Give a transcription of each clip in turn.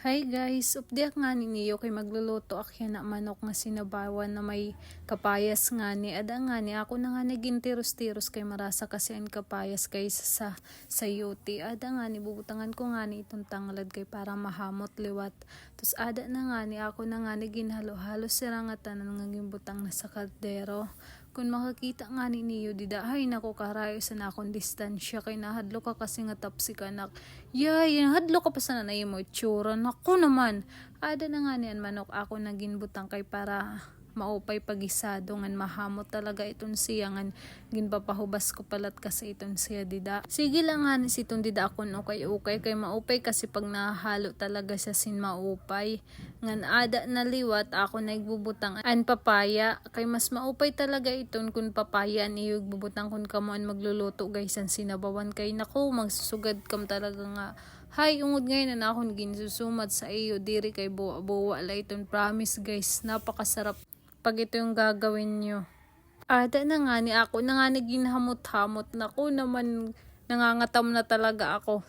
Hi guys, update nga ni niyo kay magluluto akya na manok nga sinabawan na may kapayas nga ni ada nga ni ako na nga naging tiros-tiros kay marasa kasi ang kapayas kaysa sa sayuti ada nga ni bubutangan ko nga ni itong tanglad kay para mahamot liwat tus ada na nga ni ako na nga naging halo-halo sirangatan nga gimbutang na sa kaldero. Kung makakita nga ni niyo dida ay nako karayo sa nakong distansya kay nahadlo ka kasi nga tapsi ka nak yay hadlo ka pa sa nanay mo itsura nako naman ada na nga niyan manok ako naging butang kay para maupay pagisado ngan mahamot talaga itong siya ngan ginpapahubas ko palat kasi itong siya dida sige lang nga ni sitong dida ako ukay kay maupay kasi pag nahalo talaga siya sin maupay ngan ada na liwat ako nagbubutang an papaya kay mas maupay talaga iton kun papaya niyo bubutang kun kamuan magluluto guys ang sinabawan kay nako magsusugad kam talaga nga. Hay, ungod ngayon na akong ginsusumad sa iyo diri kay buwa la iton promise guys napakasarap pag ito yung gagawin nyo. Ada na nga ni ako na nga naging hamot-hamot na ko naman nangangatam na talaga ako.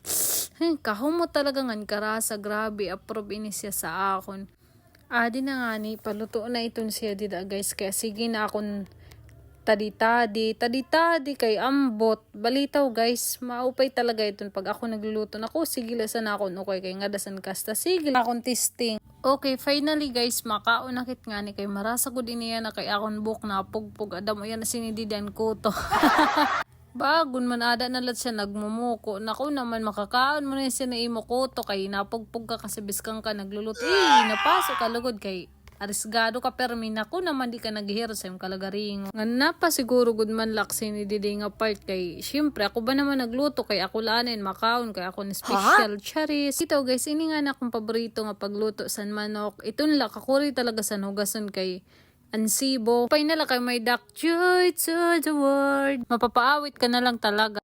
Kahumot talaga ngan karasa grabe approve ini siya sa akon. Adi na nga ni paluto na iton siya dida guys kaya sige na akong tadi-tadi kay ambot balitaw guys maupay talaga iton pag ako nagluluto nako sige la sana ako okay kay nga dasan kasta sige la akong testing. Okay, finally guys, makaunakit nga ni kay marasa ko din niya na kay akon book na pugpug adam mo yan na sinididan ko to. Bagon man ada na lat siya nagmumuko. Naku naman makakaon mo na siya na imo ko to kay napugpug ka kasi biskang ka nagluluto. Napasok ka lugod kay arisgado ka permi nako naman di ka naghihiro sa yung kalagaringo. Nga napa siguro good man laksi ni Didi nga part kay syempre ako ba naman nagluto kay ako lanin makaon kay ako ni special charis. Ito guys ini nga na akong paborito nga pagluto san manok. Iton la kakuri talaga sa hugason kay ansibo. Pay na lang kay may duck joy to the world. Mapapaawit ka na lang talaga.